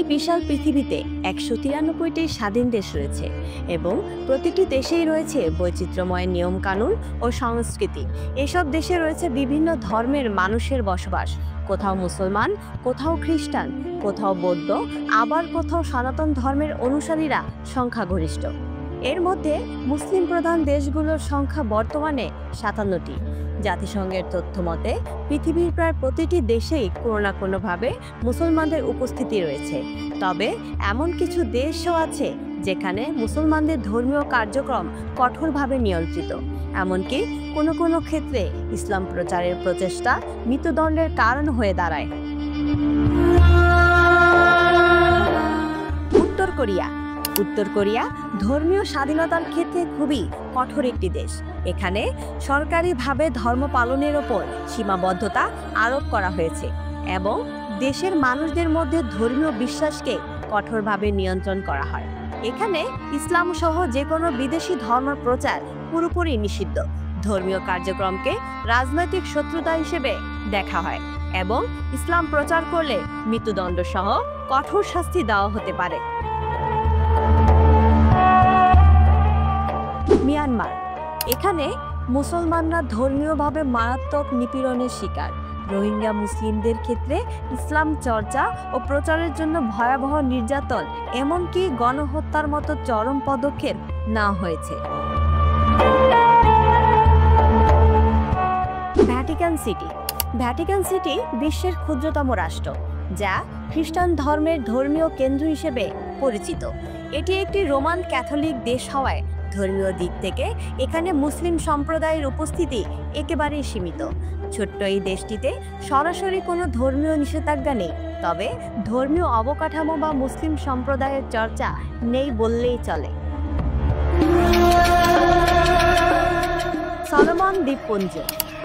এই বিশাল পৃথিবীতে ১৯৩টি স্বাধীন দেশ রয়েছে এবং প্রতিটি দেশেই রয়েছে বৈচিত্র্যময় নিয়মকানুন ও সংস্কৃতি। এসব দেশে রয়েছে বিভিন্ন ধর্মের মানুষের বসবাস, কোথাও মুসলমান, কোথাও খ্রিস্টান, কোথাও বৌদ্ধ, আবার কোথাও সনাতন ধর্মের অনুসারীরা সংখ্যাগরিষ্ঠ। এর মধ্যে মুসলিম প্রধান দেশগুলোর সংখ্যা বর্তমানে ৫৭টি। জাতিসংঘের তথ্য মতে পৃথিবীর প্রায় প্রতিটি দেশেই কোনো না কোনোভাবে মুসলমানদের উপস্থিতি রয়েছে। তবে এমন কিছু দেশও আছে যেখানে মুসলমানদের ধর্মীয় কার্যক্রম কঠোরভাবে নিয়ন্ত্রিত, এমনকি কোনো কোনো ক্ষেত্রে ইসলাম প্রচারের প্রচেষ্টা মৃত্যুদণ্ডের কারণ হয়ে দাঁড়ায়। উত্তর কোরিয়া ধর্মীয় স্বাধীনতার ক্ষেত্রে খুবই কঠোর একটি দেশ। এখানে সরকারিভাবে ধর্ম পালনের ওপর সীমাবদ্ধতা আরোপ করা হয়েছে এবং দেশের মানুষদের মধ্যে ধর্মীয় বিশ্বাসকে কঠোরভাবে নিয়ন্ত্রণ করা হয়। এখানে ইসলাম সহ যে কোনো বিদেশি ধর্ম প্রচার পুরোপুরি নিষিদ্ধ। ধর্মীয় কার্যক্রমকে রাজনৈতিক শত্রুতা হিসেবে দেখা হয় এবং ইসলাম প্রচার করলে মৃত্যুদণ্ড সহ কঠোর শাস্তি দেওয়া হতে পারে। মিয়ানমার, এখানে মুসলমানরা ধর্মীয়ভাবে মারাত্মক নিপীড়নের শিকার। রোহিঙ্গা মুসলিমদের ক্ষেত্রে ইসলাম চর্চা ও প্রচারের জন্য ভয়াবহ নির্যাতন, এমনকি গণহত্যার মতো চরম পদক্ষেপ নেওয়া হয়েছে। ভ্যাটিকান সিটি বিশ্বের ক্ষুদ্রতম রাষ্ট্র, যা খ্রিস্টান ধর্মের ধর্মীয় কেন্দ্র হিসেবে পরিচিত। এটি একটি রোমান ক্যাথলিক দেশ হওয়ায় ধর্মীয় দিক থেকে এখানে মুসলিম সম্প্রদায়ের উপস্থিতি একেবারেই সীমিত। ছোট্ট এই দেশটিতে সরাসরি কোনো ধর্মীয় নিষেধাজ্ঞা নেই, তবে ধর্মীয় অবকাঠামো বা মুসলিম সম্প্রদায়ের চর্চা নেই বললেই চলে। সলোমন দ্বীপপুঞ্জ,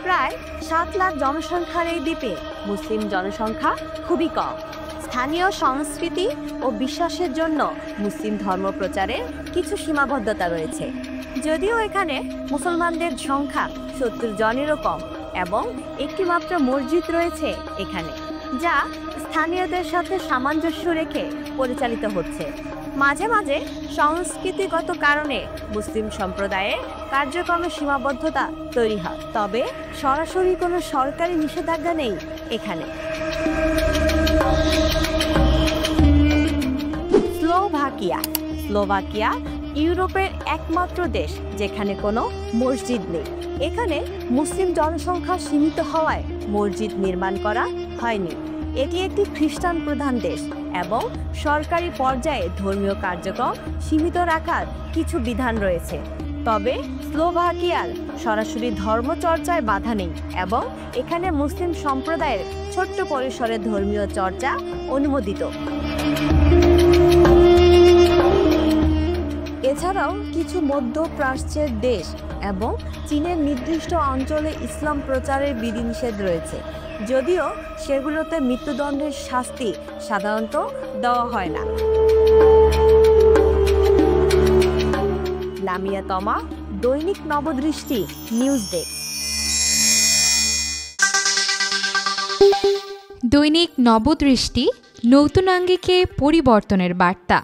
প্রায় ৭ লাখ জনসংখ্যার এই দ্বীপে মুসলিম জনসংখ্যা খুবই কম। স্থানীয় সংস্কৃতি ও বিশ্বাসের জন্য মুসলিম ধর্ম প্রচারের কিছু সীমাবদ্ধতা রয়েছে, যদিও এখানে মুসলমানদের সংখ্যা ৭০ জনেরও কম এবং একটি মাত্র মসজিদ রয়েছে এখানে, যা স্থানীয়দের সাথে সামঞ্জস্য রেখে পরিচালিত হচ্ছে। মাঝে মাঝে সংস্কৃতিগত কারণে মুসলিম সম্প্রদায়ের কার্যক্রমে সীমাবদ্ধতা তৈরি হয়, তবে সরাসরি কোনো সরকারি নিষেধাজ্ঞা নেই এখানে। স্লোভাকিয়া ইউরোপের একমাত্র দেশ যেখানে কোনো মসজিদ নেই। এখানে মুসলিম জনসংখ্যা সীমিত হওয়ায় মসজিদ নির্মাণ করা হয়নি। এটি একটি খ্রিস্টান প্রধান দেশ এবং সরকারি পর্যায়ে ধর্মীয় কার্যক্রম সীমিত রাখার কিছু বিধান রয়েছে, তবে স্লোভাকিয়ার সরাসরি ধর্মচর্চায় বাধা নেই এবং এখানে মুসলিম সম্প্রদায়ের ছোট্ট পরিসরে ধর্মীয় চর্চা অনুমোদিত। এছাড়াও কিছু মধ্যপ্রাচ্যের দেশ এবং চীনের নির্দিষ্ট অঞ্চলে ইসলাম প্রচারের বিধিনিষেধ রয়েছে, যদিও সেগুলোতে মৃত্যুদণ্ডের শাস্তি সাধারণত দেওয়া হয় না। লামিয়া তমা, দৈনিক নবদৃষ্টি নিউজ ডেস্ক। দৈনিক নবদৃষ্টি, নতুন আঙ্গিকে পরিবর্তনের বার্তা।